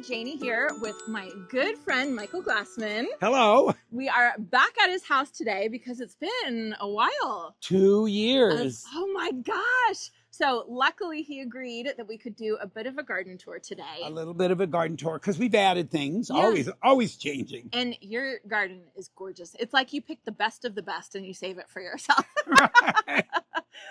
friend Janie here with my good friend Michael Glassman. Hello. We are back at his house today because it's been a while. 2 years. Oh my gosh. So luckily he agreed that we could do a bit of a garden tour today. A little bit of a garden tour because we've added things, Yeah. always changing. And your garden is gorgeous. It's like you pick the best of the best and you save it for yourself. Right.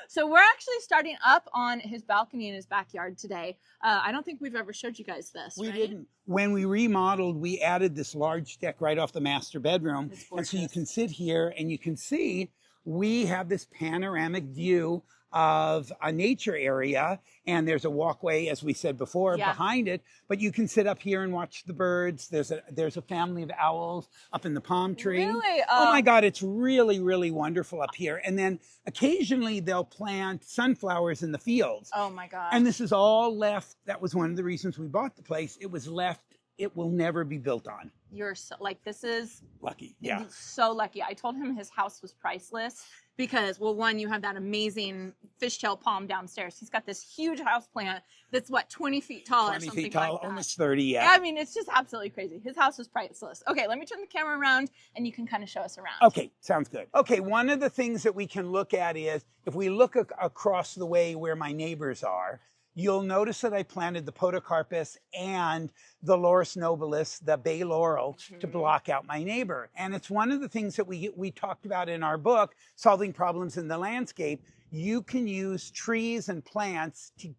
So we're actually starting up on his balcony in his backyard today. I don't think we've ever showed you guys this, We right? didn't. When we remodeled, we added this large deck right off the master bedroom. And so you can sit here and you can see we have this panoramic view of a nature area, and there's a walkway, as we said before, behind it, but you can sit up here and watch the birds. There's a family of owls up in the palm tree. Really? Oh my God, it's really, really wonderful up here. And then occasionally they'll plant sunflowers in the fields. Oh my God. And this is all left. That was one of the reasons we bought the place. It was left. It will never be built on. You're so, like, this is Lucky. Yeah. So lucky. I told him his house was priceless because, well, one, you have that amazing fishtail palm downstairs. He's got this huge house plant that's what, 20 feet tall 20 or something feet tall, like that. almost 30. Yeah. I mean, it's just absolutely crazy. His house is priceless. Okay, let me turn the camera around and you can kind of show us around. Okay, sounds good. Okay, one of the things that we can look at is if we look across the way where my neighbors are, you'll notice that I planted the podocarpus and the Laurus nobilis, the bay laurel, to block out my neighbor. And it's one of the things that we talked about in our book, Solving Problems in the Landscape. You can use trees and plants to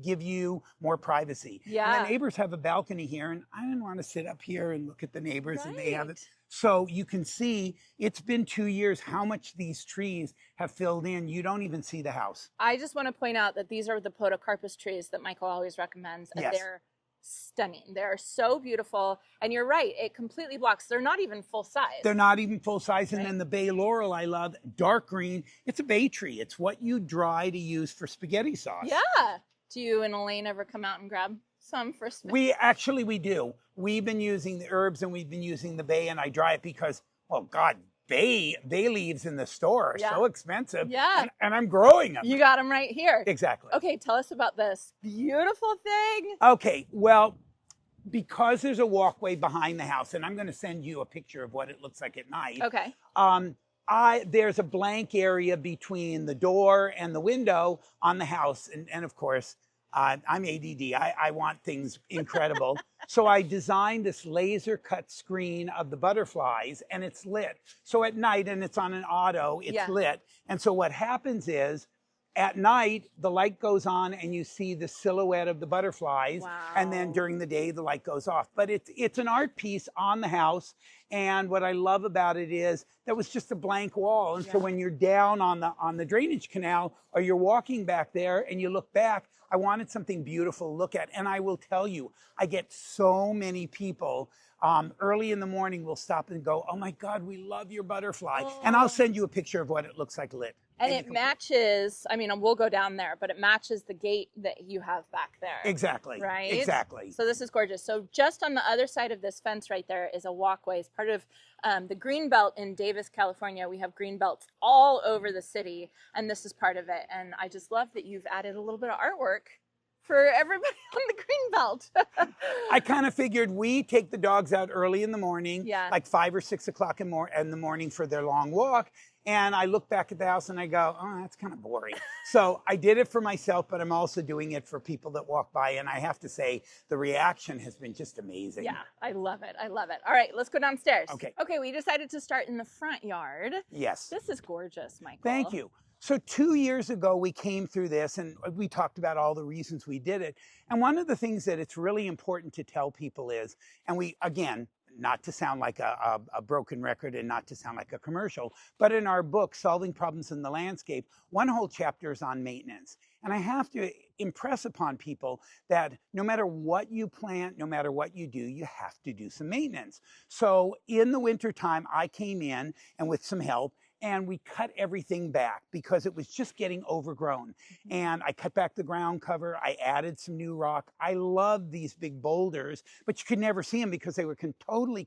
give you more privacy. Yeah. And the neighbors have a balcony here, and I didn't want to sit up here and look at the neighbors, and they have it. Right. So you can see it's been 2 years how much these trees have filled in. You don't even see the house. I just want to point out that these are the podocarpus trees that Michael always recommends. And Yes. they're stunning. They're so beautiful. And you're right, it completely blocks. They're not even full size. They're not even full size. And Right. then the bay laurel I love, dark green. It's a bay tree. It's what you dry to use for spaghetti sauce. Yeah. Do you and Elaine ever come out and grab some for spaghetti? We do. We've been using the herbs and we've been using the bay, and I dry it because, oh God, bay leaves in the store are so expensive. Yeah. And I'm growing them. You got them right here. Exactly. Okay, tell us about this beautiful thing. Okay, well, because there's a walkway behind the house, and I'm going to send you a picture of what it looks like at night. Okay. There's a blank area between the door and the window on the house. And of course, I'm ADD. I want things incredible. So I designed this laser cut screen of the butterflies, and it's lit. So at night, and it's on an auto, it's lit. And so what happens is, at night, the light goes on and you see the silhouette of the butterflies. Wow. And then during the day, the light goes off. But it's an art piece on the house. And what I love about it is that was just a blank wall. And so when you're down on the drainage canal or you're walking back there and you look back, I wanted something beautiful to look at. And I will tell you, I get so many people early in the morning will stop and go, oh my God, we love your butterfly. Oh. And I'll send you a picture of what it looks like lit. And it matches, I mean, we'll go down there, but it matches the gate that you have back there. Exactly. Right? Exactly. So this is gorgeous. So just on the other side of this fence right there is a walkway. It's part of the green belt in Davis, California. We have green belts all over the city, and this is part of it. And I just love that you've added a little bit of artwork for everybody on the green belt. I kind of figured we take the dogs out early in the morning, like 5 or 6 o'clock in the morning for their long walk. And I look back at the house and I go, oh, that's kind of boring. So I did it for myself, but I'm also doing it for people that walk by. And I have to say, the reaction has been just amazing. Yeah, I love it. I love it. All right, let's go downstairs. Okay. Okay, we decided to start in the front yard. Yes. This is gorgeous, Michael. Thank you. So 2 years ago, we came through this and we talked about all the reasons we did it. And one of the things that it's really important to tell people is, and we, again, not to sound like a broken record and not to sound like a commercial, but in our book, Solving Problems in the Landscape, one whole chapter is on maintenance. And I have to impress upon people that no matter what you plant, no matter what you do, you have to do some maintenance. So in the wintertime, I came in and with some help, and we cut everything back because it was just getting overgrown. And I cut back the ground cover. I added some new rock. I love these big boulders, but you could never see them because they were totally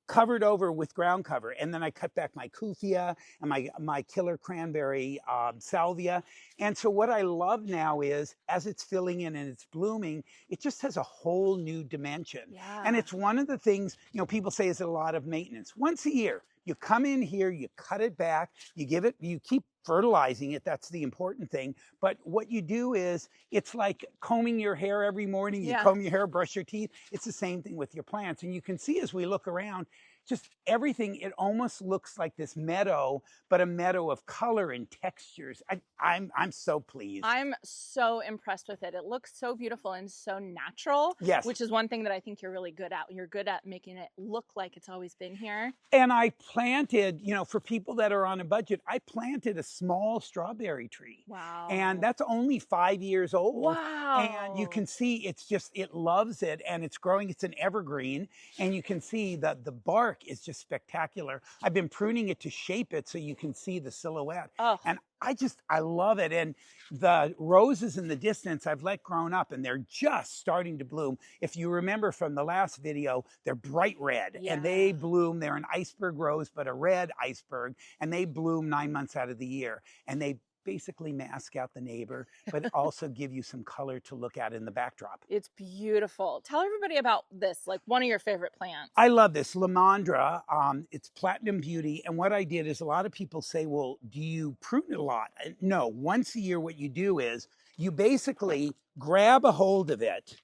covered over with ground cover. And then I cut back my Kufia and my killer cranberry salvia. And so what I love now is, as it's filling in and it's blooming, it just has a whole new dimension. Yeah. And it's one of the things, you know, people say is a lot of maintenance. Once a year, you come in here, you cut it back, you keep fertilizing it. That's the important thing. But what you do is, it's like combing your hair every morning. You comb your hair, brush your teeth. It's the same thing with your plants. And you can see as we look around, just everything, it almost looks like this meadow, but a meadow of color and textures. I'm so pleased. I'm so impressed with it. It looks so beautiful and so natural. Yes. Which is one thing that I think you're really good at. You're good at making it look like it's always been here. And I planted, you know, for people that are on a budget, I planted a small strawberry tree. Wow. And that's only 5 years old. Wow. And you can see it's just, it loves it and it's growing. It's an evergreen. And you can see that the bark is just spectacular. I've been pruning it to shape it so you can see the silhouette. Oh. And I love it. And the roses in the distance I've let grown up and they're just starting to bloom. If you remember from the last video, they're bright red and they bloom. They're an iceberg rose, but a red iceberg, and they bloom 9 months out of the year. And they basically mask out the neighbor, but also give you some color to look at in the backdrop. It's beautiful. Tell everybody about this, like one of your favorite plants. I love this, Lamandra. It's Platinum Beauty. And what I did is, a lot of people say, well, do you prune it a lot? No, once a year what you do is you basically grab a hold of it,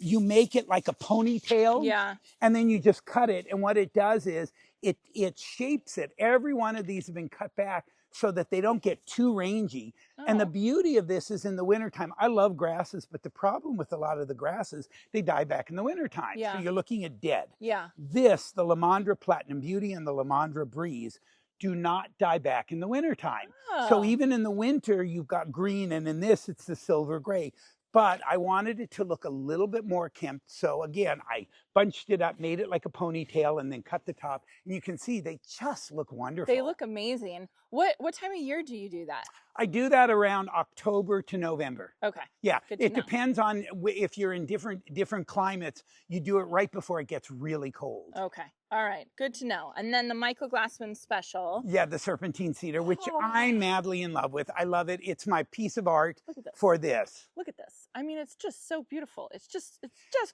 you make it like a ponytail, and then you just cut it. And what it does is it shapes it. Every one of these have been cut back so that they don't get too rangy. And the beauty of this is, in the wintertime, I love grasses, but the problem with a lot of the grasses, they die back in the wintertime. So you're looking at dead. This, the Lamandra Platinum Beauty and the Lamandra Breeze, do not die back in the wintertime. So even in the winter, you've got green, and in this, it's the silver gray. But I wanted it to look a little bit more kempt. So again, I bunched it up, made it like a ponytail, and then cut the top. And you can see they just look wonderful. They look amazing. What time of year do you do that? I do that around October to November. Okay. Yeah, it depends on if you're in different climates. You do it right before it gets really cold. Okay. All right. Good to know. And then the Michael Glassman special. Yeah, the serpentine cedar, which I'm madly in love with. I love it. It's my piece of art for this. Look at this. I mean, it's just so beautiful. It's just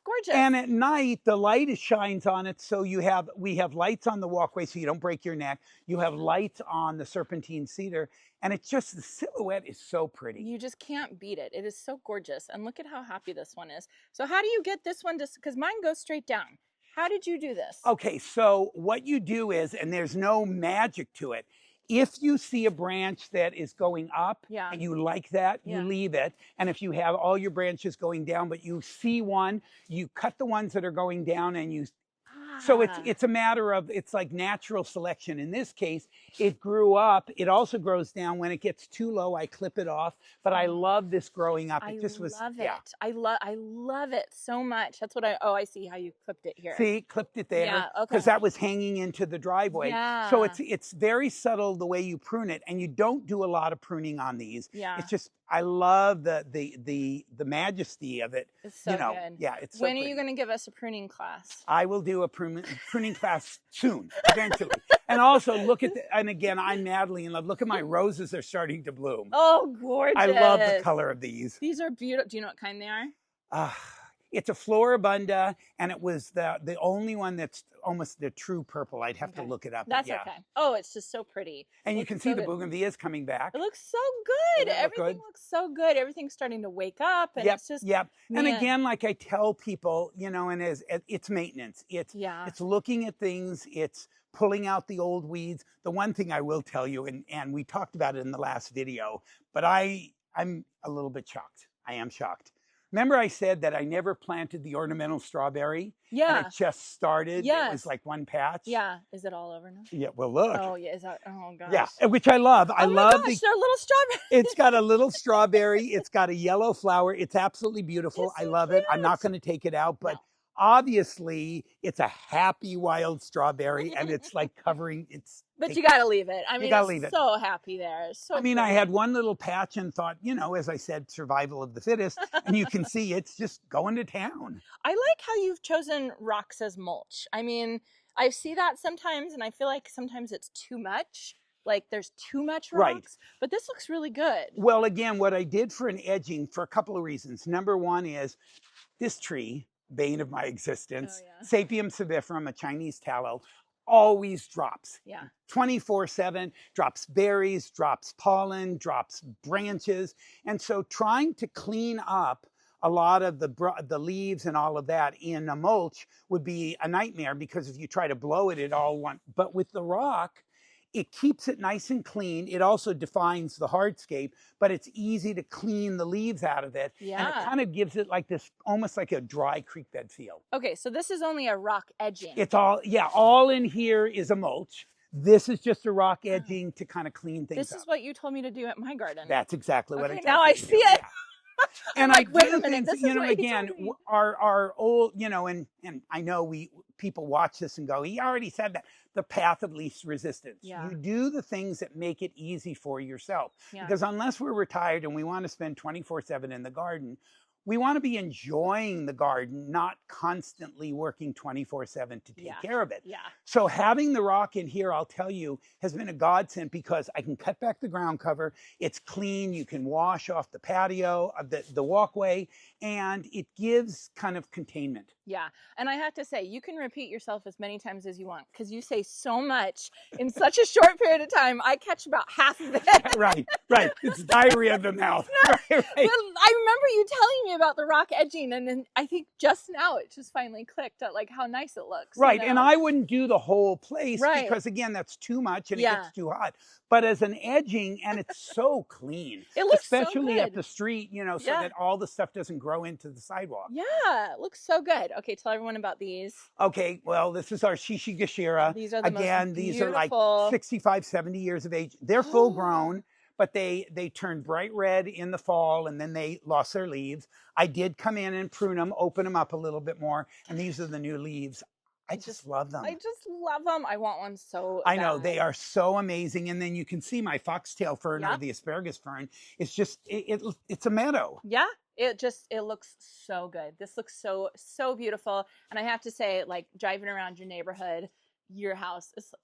gorgeous. And at night, the light shines on it. So we have lights on the walkway so you don't break your neck. You have lights on the serpentine cedar. And it's just, the silhouette is so pretty. You just can't beat it. It is so gorgeous. And look at how happy this one is. So how do you get this one to, because mine goes straight down. How did you do this? Okay, so what you do is, and there's no magic to it, if you see a branch that is going up and you like that, you leave it. And if you have all your branches going down, but you see one, you cut the ones that are going down and you... So it's a matter of, it's like natural selection. In this case, it grew up. It also grows down. When it gets too low, I clip it off. But I love this growing up. It just was, love it. I love it so much. That's what I see how you clipped it here. See, clipped it there. Yeah, okay. Because that was hanging into the driveway. Yeah. So it's very subtle the way you prune it, and you don't do a lot of pruning on these. Yeah. It's just, I love the majesty of it. It's so good. Yeah, it's so When pretty. are you going to give us a pruning class? I will do a pruning class soon, eventually. And also look at and again, I'm madly in love. Look at my roses are starting to bloom. Oh, gorgeous. I love the color of these. These are beautiful. Do you know what kind they are? It's a Floribunda, and it was the only one that's almost the true purple. I'd have to look it up. That's okay. Oh, it's just so pretty. And you can see the bougainvilleas coming back. It looks so good. Everything looks so good. Everything's starting to wake up, and it's just And again, like I tell people, you know, and it's maintenance. It's looking at things. It's pulling out the old weeds. The one thing I will tell you, and we talked about it in the last video, but I'm a little bit shocked. I am shocked. Remember I said that I never planted the ornamental strawberry? Yeah. And it just started? Yes. It was like one patch? Yeah. Is it all over now? Yeah, well, look. Oh, yeah. Is that, oh, gosh. Yeah, which I love. I love they're little strawberries. It's got a little strawberry. It's got a yellow flower. It's absolutely beautiful. It's so I love cute. it. I'm not going to take it out, but obviously it's a happy wild strawberry, and it's like covering its... But you got to leave it. I mean, it's so happy there. So I mean, pretty. I had one little patch and thought, you know, as I said, survival of the fittest. And you can see it's just going to town. I like how you've chosen rocks as mulch. I mean, I see that sometimes, and I feel like sometimes it's too much. Like there's too much Right. rocks, but this looks really good. Well, again, what I did for an edging for a couple of reasons. Number one is this tree, bane of my existence, Sapium saviferum, a Chinese tallow, always drops. Yeah. 24/7, drops berries, drops pollen, drops branches. And so trying to clean up a lot of the leaves and all of that in a mulch would be a nightmare, because if you try to blow it, it all won't. But with the rock, it keeps it nice and clean. It also defines the hardscape, but it's easy to clean the leaves out of it. Yeah. And it kind of gives it like this, almost like a dry creek bed feel. Okay, so this is only a rock edging. It's all, yeah, all in here is a mulch. This is just a rock edging to kind of clean things up. This is what you told me to do at my garden. That's exactly what I told you. Now I see it. Yeah. And like, I wait do a minute, things, again, our old, and I know people watch this and go, he already said that. The path of least resistance. Yeah. You do the things that make it easy for yourself. Yeah. Because unless we're retired and we want to spend 24/7 in the garden, we want to be enjoying the garden, not constantly working 24/7 to take care of it. Yeah. So having the rock in here, I'll tell you, has been a godsend, because I can cut back the ground cover. It's clean. You can wash off the patio, the walkway, and it gives kind of containment. Yeah. And I have to say, you can repeat yourself as many times as you want, because you say so much in such a short period of time. I catch about half of it. Right. It's diarrhea of the mouth. Right. But I remember you telling me about the rock edging, and then I think just now it just finally clicked at like how nice it looks. Right. And I wouldn't do the whole place, because again, that's too much and it gets too hot. But as an edging, and it's so clean. It looks especially so good at the street, so that all the stuff doesn't grow into the sidewalk. Yeah, it looks so good. Okay, tell everyone about these. Okay, well, this is our Shishigashira. These are the again, most these are like 65, 70 years of age. They're full grown, but they turned bright red in the fall, and then they lost their leaves. I did come in and prune them, open them up a little bit more, and these are the new leaves. I just love them. I just love them. I want one so I know, they are so amazing. And then you can see my foxtail fern or the asparagus fern. It's just, it's a meadow. Yeah, it looks so good. This looks so beautiful. And I have to say, like, driving around your neighborhood, your house is,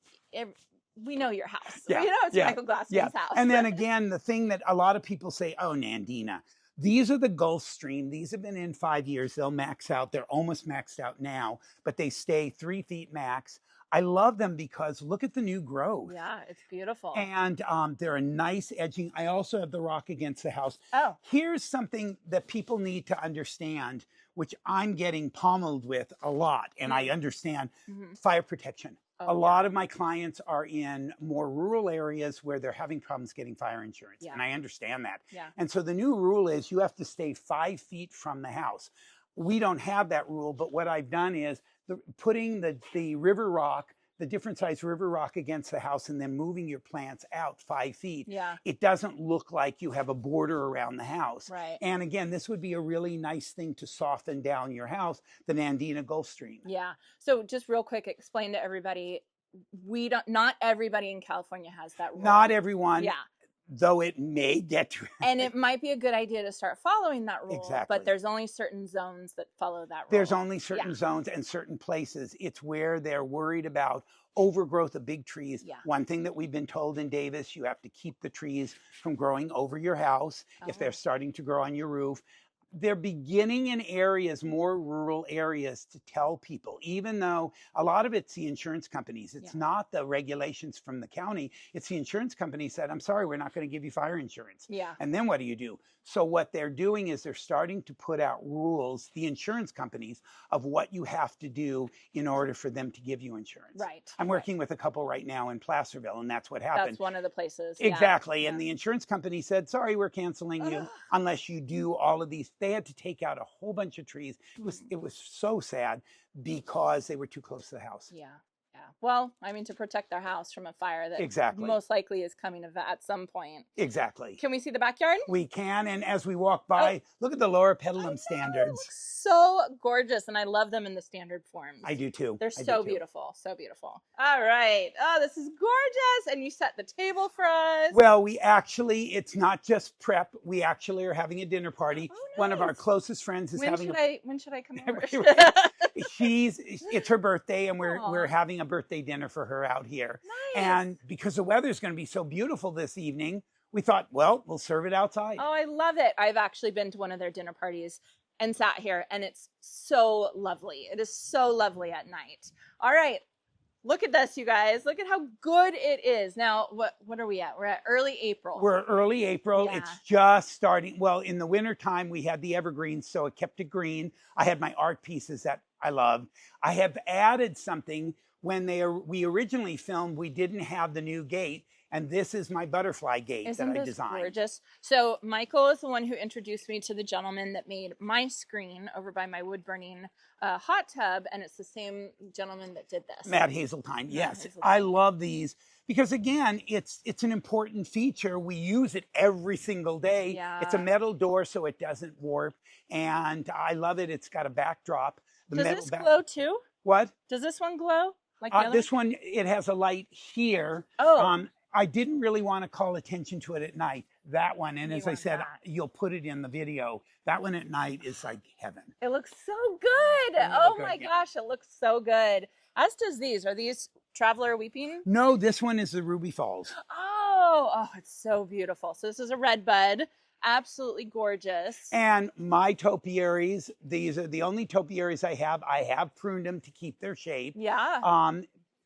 we know your house. Yeah. We know it's Michael Glassman's house. And then again, the thing that a lot of people say, oh, Nandina, these are the Gulf Stream. These have been in 5 years. They'll max out. They're almost maxed out now, but they stay 3 feet max. I love them because look at the new growth. Yeah, it's beautiful. And they're a nice edging. I also have the rock against the house. Oh. Here's something that people need to understand, which I'm getting pommeled with a lot, and I understand, fire protection. A lot of my clients are in more rural areas where they're having problems getting fire insurance. And I understand that. Yeah. And so the new rule is you have to stay 5 feet from the house. We don't have that rule, but what I've done is putting the river rock, the different size river rock against the house, and then moving your plants out 5 feet. Yeah. It doesn't look like you have a border around the house. Right. And again, this would be a really nice thing to soften down your house, the Nandina Gulf Stream. Yeah. So just real quick, explain to everybody, not everybody in California has that rule. Not everyone. Yeah. Though it may get to and it might be a good idea to start following that rule. Exactly. But there's only certain zones that follow that rule. There's only certain zones and certain places. It's where they're worried about overgrowth of big trees. Yeah. One thing that we've been told in Davis, you have to keep the trees from growing over your house if they're starting to grow on your roof. They're beginning in areas, more rural areas, to tell people, even though a lot of it's the insurance companies. It's not the regulations from the county. It's the insurance companies said, I'm sorry, we're not going to give you fire insurance. Yeah. And then what do? So what they're doing is they're starting to put out rules, the insurance companies, of what you have to do in order for them to give you insurance. Right. I'm working with a couple right now in Placerville, and that's what happened. That's one of the places. Exactly. And the insurance company said, sorry, we're canceling you unless you do all of these. They had to take out a whole bunch of trees. It was so sad because they were too close to the house. Yeah. Yeah. Well, I mean, to protect their house from a fire that Exactly. most likely is coming at some point. Exactly. Can we see the backyard? We can, and as we walk by, look at the lower pedalum standards. It looks so gorgeous, and I love them in the standard forms. I do too. They're so beautiful, so beautiful. All right. Oh, this is gorgeous, and you set the table for us. Well, it's not just prep. We actually are having a dinner party. Oh, nice. One of our closest friends is when having. When should I come over? It's her birthday, and we're having a birthday dinner for her out here. Nice. And because the weather's going to be so beautiful this evening, we thought, well, we'll serve it outside. Oh, I love it. I've actually been to one of their dinner parties and sat here, and it's so lovely. It is so lovely at night. All right. Look at this, you guys. Look at how good it is. Now, what are we at? We're at early April. We're early April. Yeah. It's just starting. Well, in the wintertime, we had the evergreens, so it kept it green. I had my art pieces that I loved. I have added something. When we originally filmed, we didn't have the new gate. And this is my butterfly gate that I designed. Gorgeous? So Michael is the one who introduced me to the gentleman that made my screen over by my wood burning hot tub, and it's the same gentleman that did this. Matt Hazeltine. Yes, I love these because again, it's an important feature. We use it every single day. Yeah. It's a metal door, so it doesn't warp, and I love it. It's got a backdrop. Does this glow too? What? Does this one glow? Like this one, it has a light here. Oh. I didn't really want to call attention to it at night. That one, and as I said, you'll put it in the video. That one at night is like heaven. It looks so good. Oh my gosh, it looks so good. As does these. Are these Traveler Weeping? No, this one is the Ruby Falls. Oh, it's so beautiful. So this is a red bud. Absolutely gorgeous. And my topiaries, these are the only topiaries I have. I have pruned them to keep their shape. Yeah.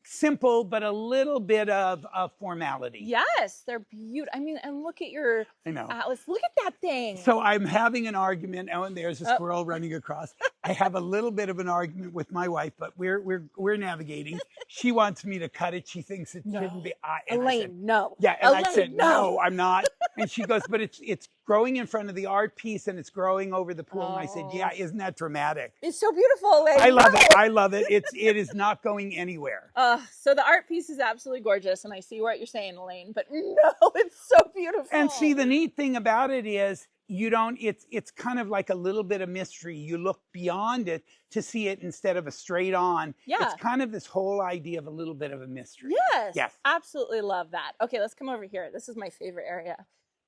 Simple, but a little bit of formality. Yes, they're beautiful. I mean, and look at your atlas. Look at that thing. So I'm having an argument. Oh, and there's a squirrel running across. I have a little bit of an argument with my wife, but we're navigating. She wants me to cut it. She thinks it shouldn't be. Elaine, no. Yeah, and Elaine, I said no, I'm not. And she goes, but it's growing in front of the art piece and it's growing over the pool. And I said, yeah, isn't that dramatic? It's so beautiful, Elaine. I love it. I love it. It is not going anywhere. So the art piece is absolutely gorgeous, and I see what you're saying, Elaine, but no, it's so beautiful. And see, the neat thing about it is it's kind of like a little bit of mystery. You look beyond it to see it instead of a straight on. Yeah. It's kind of this whole idea of a little bit of a mystery. Yes. Yes. Absolutely love that. Okay, let's come over here. This is my favorite area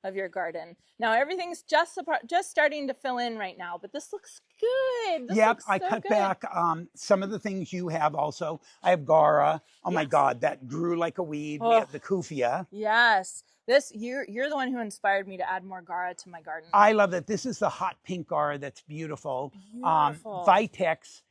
of your garden. Now everything's just starting to fill in right now, but this looks good. Yep, I cut back some of the things you have also. I have Gara. Oh my God, that grew like a weed. We have the Kufia. Yes. You're the one who inspired me to add more Gara to my garden. I love it. This is the hot pink Gara that's beautiful. Vitex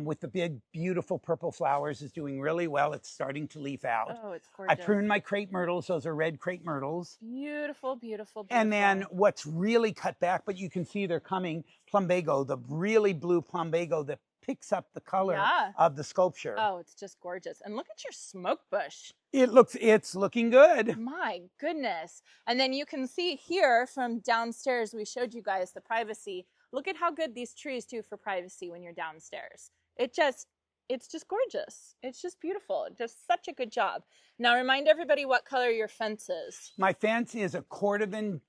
with the big, beautiful purple flowers is doing really well. It's starting to leaf out. Oh, it's gorgeous. I pruned my crepe myrtles. Those are red crepe myrtles. Beautiful, beautiful, beautiful. And then what's really cut back, but you can see they're coming, plumbago, the really blue plumbago that picks up the color of the sculpture. Oh, it's just gorgeous. And look at your smoke bush. It's looking good. My goodness. And then you can see here from downstairs, we showed you guys the privacy. Look at how good these trees do for privacy when you're downstairs. It's just gorgeous. It's just beautiful. Just such a good job. Now remind everybody what color your fence is. My fence is a cordovan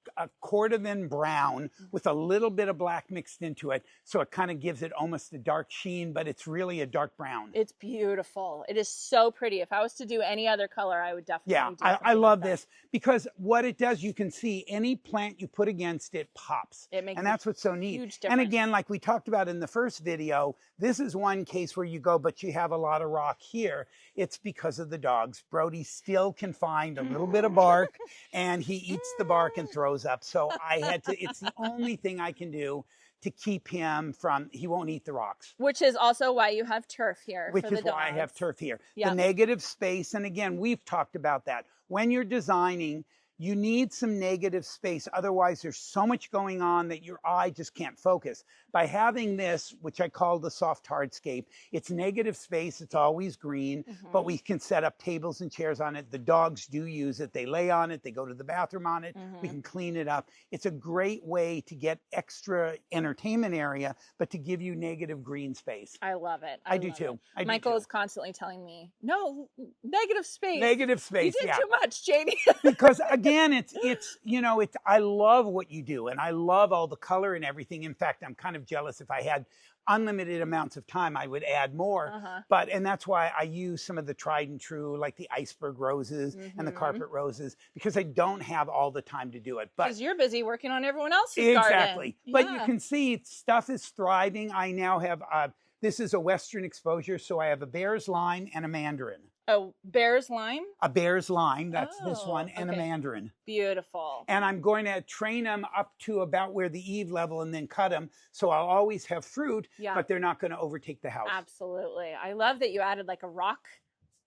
brown with a little bit of black mixed into it. So it kind of gives it almost a dark sheen, but it's really a dark brown. It's beautiful. It is so pretty. If I was to do any other color, I would definitely do something I love like this because what it does, you can see any plant you put against it pops. And that's what's so neat. Huge difference. And again, like we talked about in the first video, this is one case where you go, but you have a lot of rock here. It's because of the dogs. Brody still can find a little bit of bark and he eats the bark and throws up. So it's the only thing I can do to keep him from, he won't eat the rocks. Which is also why you have turf here. Which is why I have turf here. Yep. The negative space, and again, we've talked about that. When you're designing, You need some negative space. Otherwise, there's so much going on that your eye just can't focus. By having this, which I call the soft hardscape, it's negative space. It's always green, but we can set up tables and chairs on it. The dogs do use it. They lay on it. They go to the bathroom on it. We can clean it up. It's a great way to get extra entertainment area, but to give you negative green space. I love it. I do too. Michael is constantly telling me, no, negative space. Negative space. You did too much, Janie. Because again, it's I love what you do, and I love all the color and everything. In fact, I'm kind of jealous. If I had unlimited amounts of time, I would add more. And that's why I use some of the tried and true, like the iceberg roses and the carpet roses, because I don't have all the time to do it. But because you're busy working on everyone else's exactly. garden. But you can see stuff is thriving. I now have this is a Western exposure, so I have a bear's lime and a mandarin. Oh, bear's lime? A bear's lime, that's this one, and a mandarin. Beautiful. And I'm going to train them up to about where the eave level and then cut them. So I'll always have fruit, but they're not going to overtake the house. Absolutely. I love that you added like a rock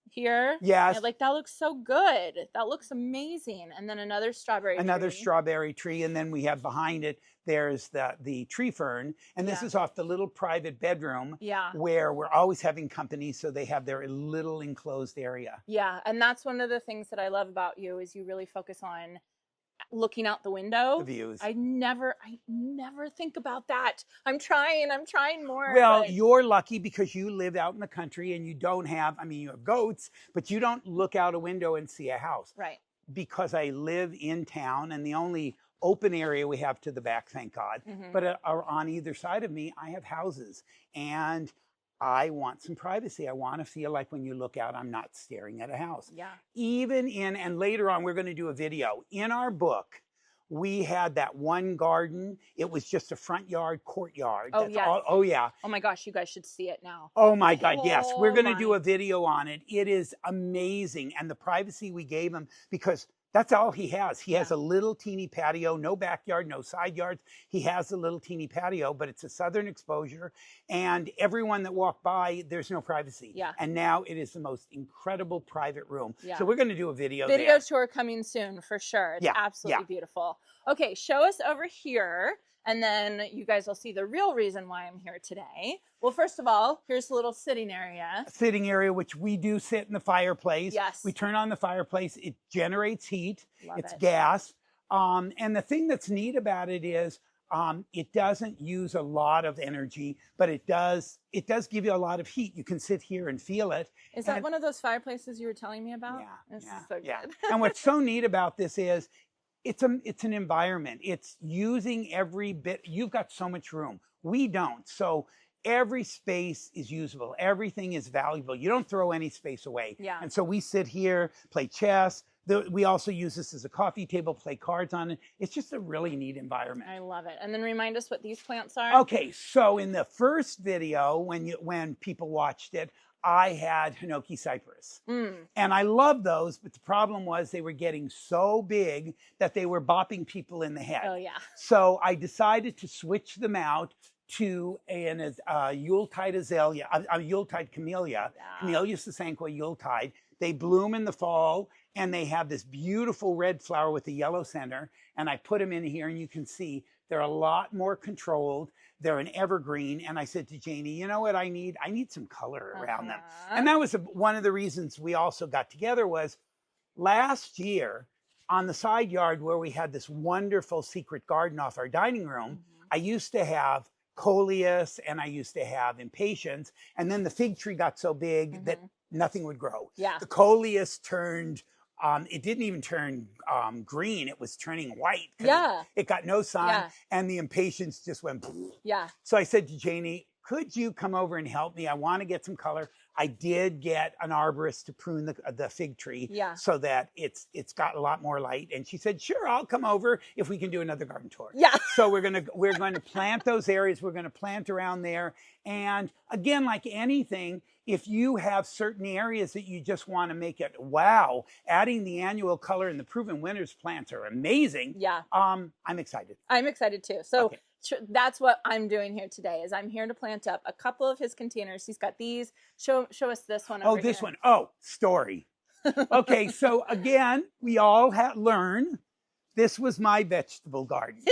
here. Yes. Like that looks so good. That looks amazing. And then another strawberry tree. And then we have behind it, there's the tree fern. And this is off the little private bedroom where we're always having company. So they have their little enclosed area. Yeah. And that's one of the things that I love about you is you really focus on looking out the window. The views. I never think about that. I'm trying more. Well, you're lucky because you live out in the country and you don't have, you have goats, but you don't look out a window and see a house. Right. Because I live in town and the only open area we have to the back, thank God, but on either side of me, I have houses and I want some privacy. I want to feel like when you look out, I'm not staring at a house. Yeah. And later on, we're going to do a video. In our book, we had that one garden. It was just a front yard, courtyard. Oh, yeah. Oh, yeah. Oh, my gosh. You guys should see it now. Oh, my God. Yes. We're going to do a video on it. It is amazing. And the privacy we gave him, because that's all he has. He has a little teeny patio, no backyard, no side yards. He has a little teeny patio, but it's a southern exposure. And everyone that walked by, there's no privacy. Yeah. And now it is the most incredible private room. Yeah. So we're going to do a video tour coming soon for sure. It's absolutely beautiful. Okay, show us over here. And then you guys will see the real reason why I'm here today. Well, first of all, here's a little sitting area. A sitting area, which we do sit in the fireplace. Yes. We turn on the fireplace. It generates heat. It's gas. And the thing that's neat about it is it doesn't use a lot of energy, but it does give you a lot of heat. You can sit here and feel it. Is that one of those fireplaces you were telling me about? Yeah. This is so good. And what's so neat about this is it's an environment. It's using every bit. You've got so much room. We don't. So every space is usable. Everything is valuable. You don't throw any space away. Yeah. And so we sit here, play chess. We also use this as a coffee table, play cards on it. It's just a really neat environment. I love it. And then remind us what these plants are. Okay, so in the first video, when people watched it, I had Hinoki cypress. And I love those, but the problem was they were getting so big that they were bopping people in the head. Oh, yeah. So I decided to switch them out to a Yuletide azalea, a Yuletide camellia. Camellia sasanqua Yuletide. They bloom in the fall, and they have this beautiful red flower with a yellow center. And I put them in here, and you can see they're a lot more controlled. They're an evergreen. And I said to Janie, you know what I need? I need some color around them. And that was one of the reasons we also got together was last year on the side yard where we had this wonderful secret garden off our dining room. I used to have coleus and I used to have impatiens. And then the fig tree got so big that nothing would grow. Yeah. The coleus turned, it didn't even turn green. It was turning white. It got no sun and the impatiens just went. Yeah. So I said to Janie, could you come over and help me? I want to get some color. I did get an arborist to prune the fig tree so that it's got a lot more light. And she said, sure, I'll come over if we can do another garden tour. Yeah. So we're going to plant those areas. We're going to plant around there. And again, like anything, if you have certain areas that you just want to make it wow, adding the annual color and the proven winners plants are amazing. Yeah. I'm excited. I'm excited too. So that's what I'm doing here today is I'm here to plant up a couple of his containers. He's got these. Show us this one over this here. one. Oh, story. Okay, so again, we all learn this was my vegetable garden.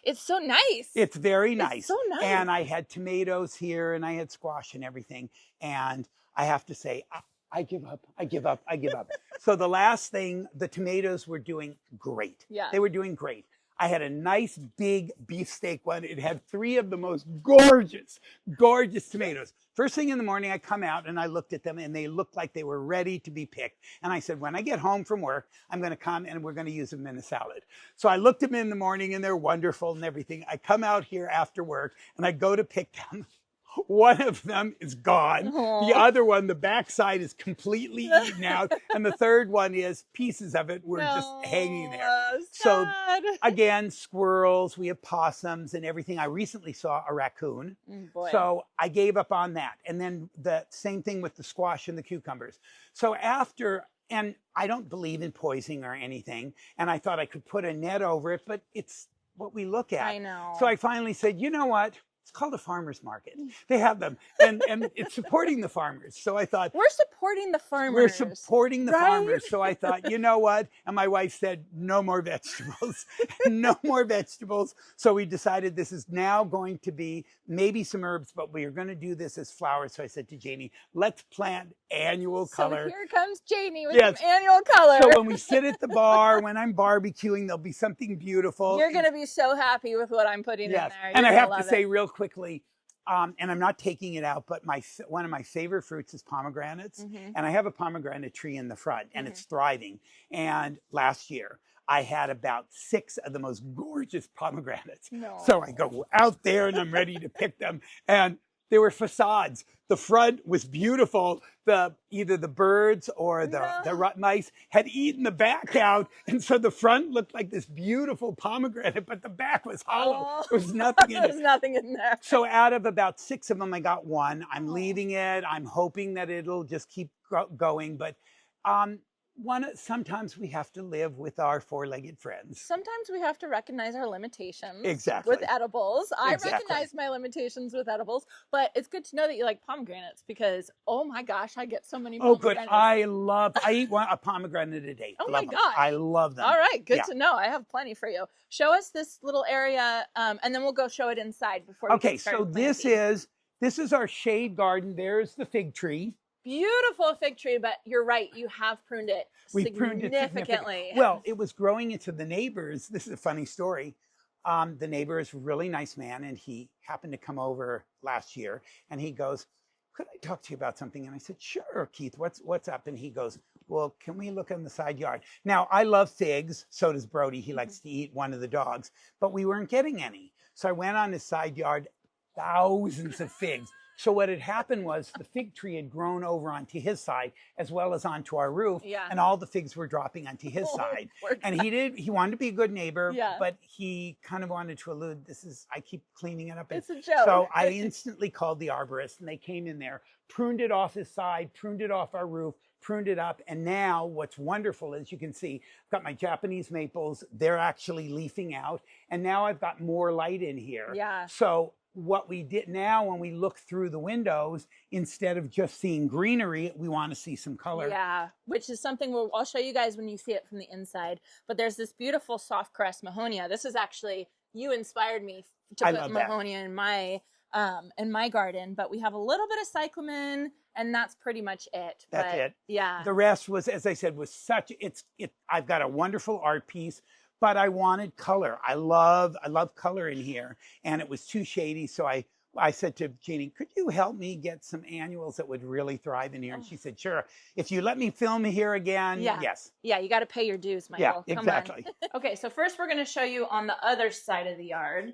It's so nice. It's very nice. It's so nice. And I had tomatoes here and I had squash and everything. And I have to say, I give up. I give up. I give up. So the last thing, the tomatoes were doing great. Yeah. They were doing great. I had a nice big beefsteak one. It had 3 of the most gorgeous, gorgeous tomatoes. First thing in the morning, I come out and I looked at them and they looked like they were ready to be picked. And I said, when I get home from work, I'm going to come and we're going to use them in a salad. So I looked at them in the morning and they're wonderful and everything. I come out here after work and I go to pick them. One of them is gone. Aww. The other one, the backside is completely eaten out. And the third one is pieces of it were just hanging there. So again, squirrels, we have possums and everything. I recently saw a raccoon. So I gave up on that. And then the same thing with the squash and the cucumbers. So after, and I don't believe in poisoning or anything. And I thought I could put a net over it, but it's what we look at. I know. So I finally said, you know what? It's called a farmer's market. They have them, and it's supporting the farmers. So I thought, we're supporting the farmers. We're supporting the farmers. So I thought, you know what? And my wife said, no more vegetables, no more vegetables. So we decided this is now going to be maybe some herbs, but we are going to do this as flowers. So I said to Janie, let's plant annual color. So here comes Janie with some annual color. So when we sit at the bar, when I'm barbecuing, there'll be something beautiful. You're going to be so happy with what I'm putting in there. And I have to say real quickly, and I'm not taking it out, but one of my favorite fruits is pomegranates. And I have a pomegranate tree in the front and it's thriving. And last year I had about 6 of the most gorgeous pomegranates. So I go out there and I'm ready to pick them. And they were facades. The front was beautiful. Either the birds or the mice had eaten the back out. And so the front looked like this beautiful pomegranate, but the back was hollow. There was nothing in it. There was nothing in there. So out of about 6 of them, I got 1. I'm leaving it. I'm hoping that it'll just keep going. But sometimes we have to live with our 4-legged friends. Sometimes we have to recognize our limitations with edibles. I recognize my limitations with edibles, but it's good to know that you like pomegranates because, oh my gosh, I get so many pomegranates. I eat a pomegranate a day. Oh my gosh. I love them. All right, good to know. I have plenty for you. Show us this little area, and then we'll go show it inside before we get started. Okay, so this is our shade garden. There's the fig tree. Beautiful fig tree, but you're right. You have pruned it significantly. Well, it was growing into the neighbors. This is a funny story. The neighbor is a really nice man, and he happened to come over last year, and he goes, could I talk to you about something? And I said, sure, Keith, what's up? And he goes, well, can we look in the side yard? Now, I love figs. So does Brody. He likes to eat one of the dogs, but we weren't getting any. So I went on his side yard, thousands of figs. So what had happened was the fig tree had grown over onto his side as well as onto our roof. And all the figs were dropping onto his side. And he wanted to be a good neighbor, but he kind of wanted to allude, I keep cleaning it up. It's a joke. So I instantly called the arborist and they came in there, pruned it off his side, pruned it off our roof, pruned it up. And now what's wonderful is you can see, I've got my Japanese maples. They're actually leafing out. And now I've got more light in here. So what we did now when we look through the windows, instead of just seeing greenery, we want to see some color. Which is something I'll show you guys when you see it from the inside. But there's this beautiful soft crest mahonia. This is actually, you inspired me to put mahonia in my garden. But we have a little bit of cyclamen, and that's pretty much it. That's it. Yeah. The rest was, as I said, I've got a wonderful art piece. But I wanted color. I love color in here. And it was too shady. So I said to Jeannie, could you help me get some annuals that would really thrive in here? And she said, sure. If you let me film here again, yes. Yeah, you got to pay your dues, Michael. Yeah, exactly. Okay, so first we're going to show you on the other side of the yard.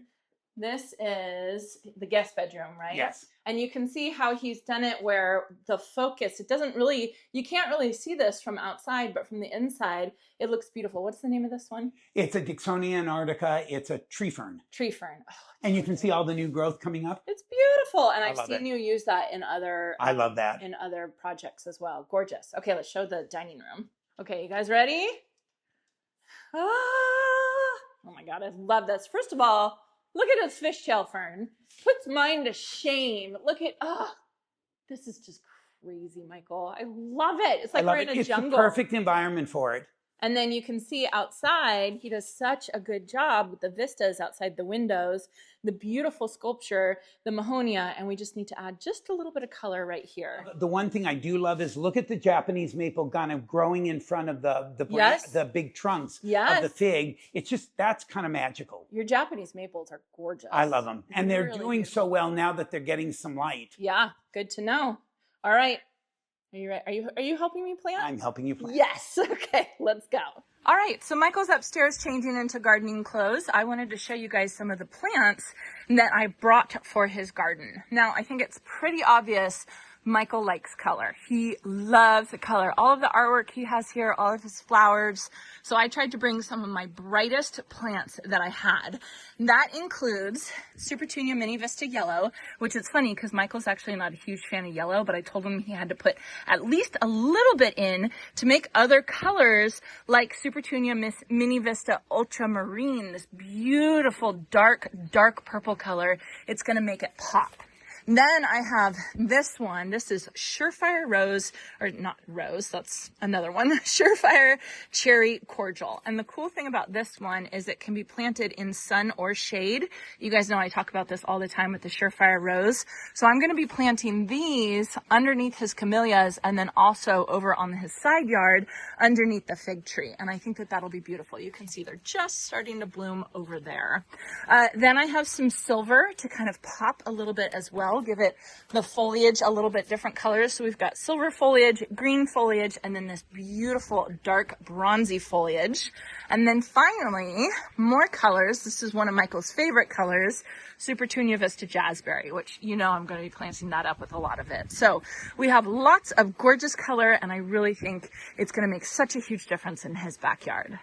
This is the guest bedroom, right? Yes. And you can see how he's done it where the focus, you can't really see this from outside, but from the inside, it looks beautiful. What's the name of this one? It's a Dixonia antarctica. It's a tree fern. Tree fern. Oh, and you can see all the new growth coming up. It's beautiful. And I've seen you use that in other... I love that. In other projects as well. Gorgeous. Okay, let's show the dining room. Okay, you guys ready? Oh my God, I love this. First of all, look at this fishtail fern. Puts mine to shame. Look at, this is just crazy, Michael. I love it. It's like we're in a jungle. It's the perfect environment for it. And then you can see outside, he does such a good job with the vistas outside the windows, the beautiful sculpture, the mahonia, and we just need to add just a little bit of color right here. The one thing I do love is look at the Japanese maple kind of growing in front of Yes. the big trunks Yes. of the fig. It's just, that's kind of magical. Your Japanese maples are gorgeous. I love them. And they're Really doing beautiful. so well now that they're getting some light. Yeah, good to know. All right. Are you ready? Are you helping me plant? I'm helping you plant. Yes. Okay, let's go. All right, so Michael's upstairs changing into gardening clothes. I wanted to show you guys some of the plants that I brought for his garden. Now, I think it's pretty obvious Michael likes color. He loves the color. All of the artwork he has here, all of his flowers. So I tried to bring some of my brightest plants that I had. That includes Supertunia Mini Vista Yellow, which is funny because Michael's actually not a huge fan of yellow, but I told him he had to put at least a little bit in to make other colors like Supertunia Mini Vista Ultramarine, this beautiful dark purple color. It's going to make it pop. Then I have this one. This is Surefire Rose, or not Rose, that's another one. Surefire Cherry Cordial. And the cool thing about this one is it can be planted in sun or shade. You guys know I talk about this all the time with the Surefire Rose. So I'm going to be planting these underneath his camellias and then also over on his side yard underneath the fig tree. And I think that that'll be beautiful. You can see they're just starting to bloom over there. Then I have some silver to kind of pop a little bit as well. Give it the foliage a little bit different colors. So we've got silver foliage, green foliage, and then this beautiful dark bronzy foliage. And then finally, more colors. This is one of Michael's favorite colors, Supertunia Vista Jazzberry, which you know I'm going to be planting that up with a lot of it. So we have lots of gorgeous color, and I really think it's going to make such a huge difference in his backyard.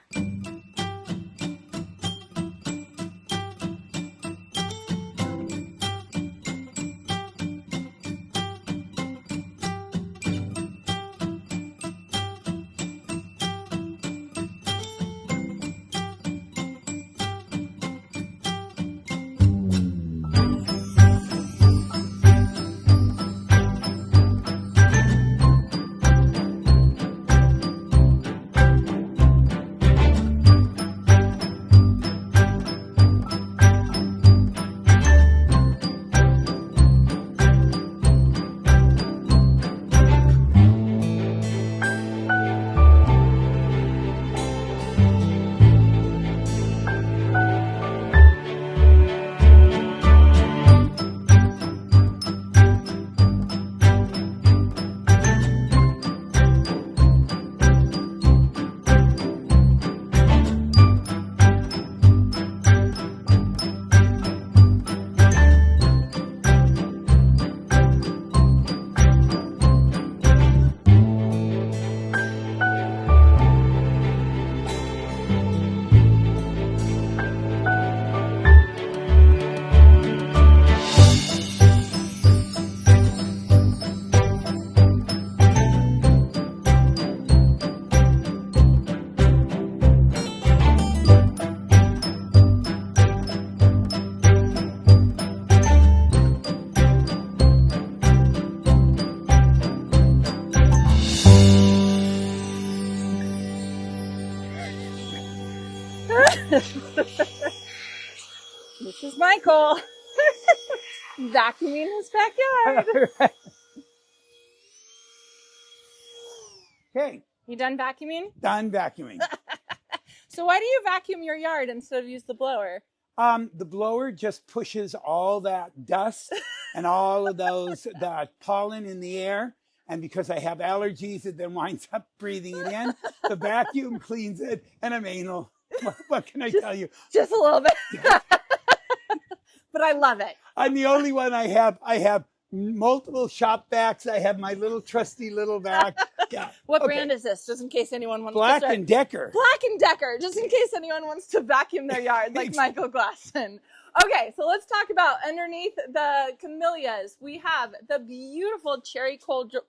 This is Michael vacuuming his backyard. Okay. You done vacuuming? Done vacuuming. So why do you vacuum your yard instead of use the blower? The blower just pushes all that dust and all of that pollen in the air. And because I have allergies, it then winds up breathing it in. The vacuum cleans it, and I'm anal. What can I tell you? Just a little bit. But I love it. I'm the only one I have multiple shop vacs. I have my little trusty little vac. Yeah. What brand is this? Just in case anyone wants Black to start. and Decker. Black and Decker, just in case anyone wants to vacuum their yard like Michael Glassman. Okay, so let's talk about underneath the camellias. We have the beautiful cherry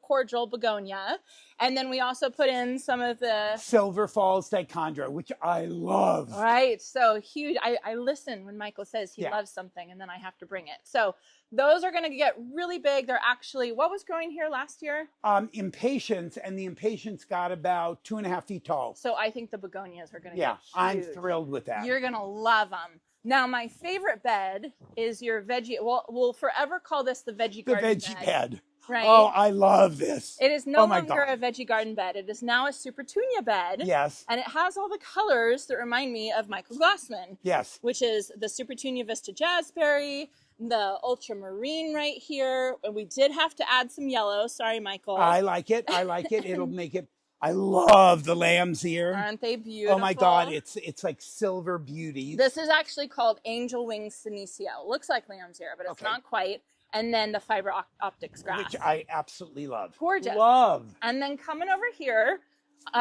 cordial begonia, and then we also put in some of the Silver Falls dichondra, which I love. Right, so huge. I listen when Michael says he loves something, and then I have to bring it. So those are going to get really big. They're actually, what was growing here last year? Impatiens, and the impatiens got about 2.5 feet tall. So I think the begonias are going to Yeah, get huge. I'm thrilled with that. You're going to love them. Now, my favorite bed is your veggie. We'll forever call this the veggie garden bed. The veggie bed. Right? Oh, I love this. It is no longer a veggie garden bed. It is now a supertunia bed. Yes. And it has all the colors that remind me of Michael Glassman. Yes. Which is the supertunia Vista Jazzberry, the ultramarine right here. And we did have to add some yellow. Sorry, Michael. I like it. I like it. It'll make it. I love the lamb's ear. Aren't they beautiful? Oh my God, it's like silver beauty. This is actually called Angel Wing Senecio. Looks like lamb's ear, but it's not quite. And then the fiber optics grass. Which I absolutely love. Gorgeous. Love. And then coming over here, we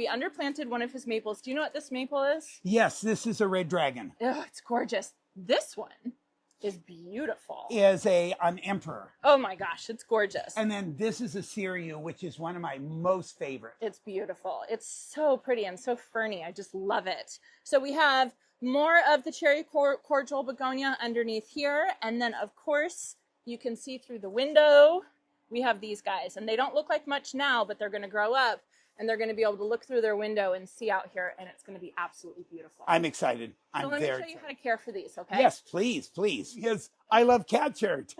underplanted one of his maples. Do you know what this maple is? Yes, this is a red dragon. Oh, it's gorgeous. This one is beautiful. Is an emperor. Oh my gosh, it's gorgeous. And then this is a Siriu, which is one of my most favorite. It's beautiful. It's so pretty and so ferny. I just love it. So we have more of the cherry cordial begonia underneath here. And then, of course, you can see through the window, we have these guys. And they don't look like much now, but they're going to grow up. And they're going to be able to look through their window and see out here. And it's going to be absolutely beautiful. I'm excited. So let me show you how to care for these, okay? Yes, please, please. Because I love cat shirt.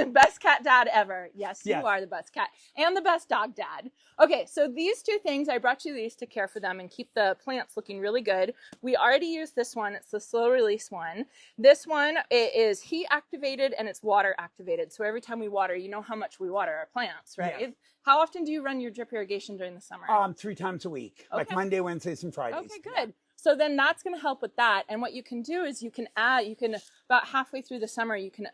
Best cat dad ever. Yes, you are the best cat. And the best dog dad. Okay, so these two things, I brought you these to care for them and keep the plants looking really good. We already used this one. It's the slow release one. This one, it is heat activated and it's water activated. So every time we water, you know how much we water our plants, right? Yeah. How often do you run your drip irrigation during the summer? 3 times a week, like Monday, Wednesdays, and Fridays. Okay, good. So then that's going to help with that. And what you can do is you can about halfway through the summer, you can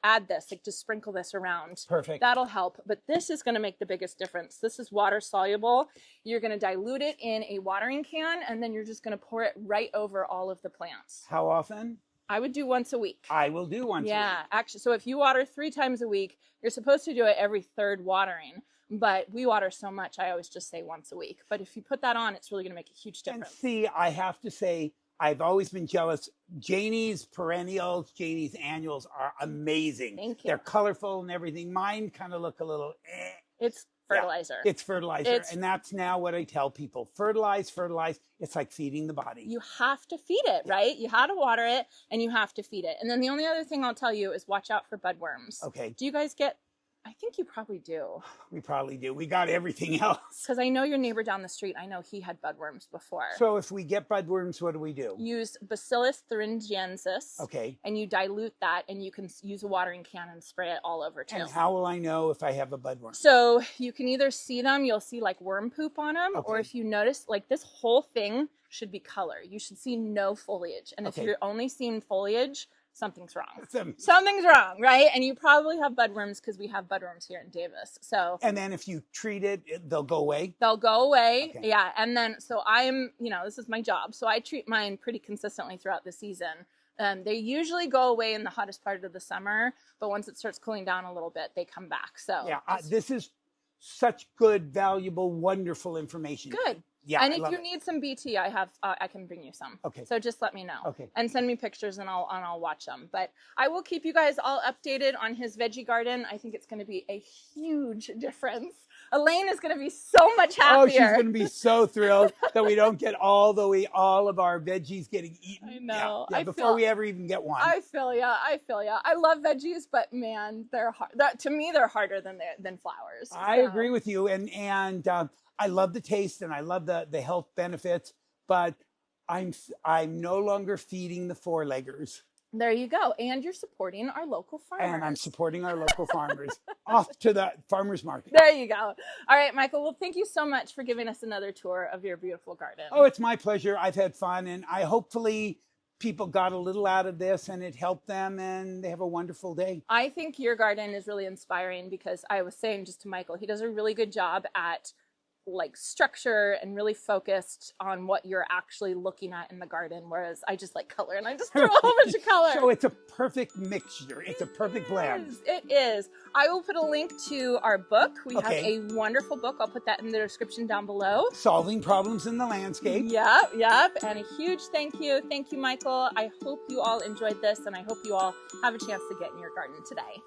add this, like just sprinkle this around. Perfect. That'll help. But this is going to make the biggest difference. This is water soluble. You're going to dilute it in a watering can, and then you're just going to pour it right over all of the plants. How often? I would do once a week. I will do once a week. Yeah, actually. So if you water 3 times a week, you're supposed to do it every 3rd watering. But we water so much, I always just say once a week. But if you put that on, it's really going to make a huge difference. And see, I have to say, I've always been jealous. Janie's perennials, Janie's annuals are amazing. Thank you. They're colorful and everything. Mine kind of look a little It's fertilizer. Yeah, it's fertilizer. And that's now what I tell people. Fertilize, fertilize. It's like feeding the body. You have to feed it, right? You have to water it and you have to feed it. And then the only other thing I'll tell you is watch out for budworms. Okay. Do you guys get... I think you probably do. We probably do. We got everything else. Because I know your neighbor down the street, I know he had budworms before. So if we get budworms, what do we do? Use Bacillus thuringiensis. Okay. And you dilute that, and you can use a watering can and spray it all over too. And how will I know if I have a budworm? So you can either see them, you'll see like worm poop on them, or if you notice, like this whole thing should be color. You should see no foliage. And if you're only seeing foliage, something's wrong. Something's wrong, right? And you probably have budworms because we have budworms here in Davis. So. And then if you treat it, they'll go away? They'll go away. Okay. Yeah. And then, so I'm, this is my job. So I treat mine pretty consistently throughout the season. They usually go away in the hottest part of the summer, but once it starts cooling down a little bit, they come back. So. Yeah. This is such good, valuable, wonderful information. Good. Yeah, and if you need some BT, I can bring you some. Okay. So just let me know. Okay. And send me pictures, and I'll watch them. But I will keep you guys all updated on his veggie garden. I think it's going to be a huge difference. Elaine is going to be so much happier. Oh, she's going to be so thrilled that we don't get all of our veggies getting eaten. I know. Yeah, before we ever even get one. I feel ya. I love veggies, but man, they're hard. To me, they're harder than flowers. I agree with you, and I love the taste and I love the health benefits, but I'm no longer feeding the 4-leggers. There you go. And you're supporting our local farmers. And I'm supporting our local farmers. Off to the farmer's market. There you go. All right, Michael. Well, thank you so much for giving us another tour of your beautiful garden. Oh, it's my pleasure. I've had fun, and hopefully people got a little out of this and it helped them and they have a wonderful day. I think your garden is really inspiring because I was saying just to Michael, he does a really good job at like structure and really focused on what you're actually looking at in the garden, whereas I just like color and I just throw a whole bunch of color. So it's a perfect mixture. It's a perfect blend. It is. I will put a link to our book. We have Okay. a wonderful book. I'll put that in the description down below. Solving Problems in the Landscape. Yep. And a huge thank you. Thank you, Michael. I hope you all enjoyed this, and I hope you all have a chance to get in your garden today.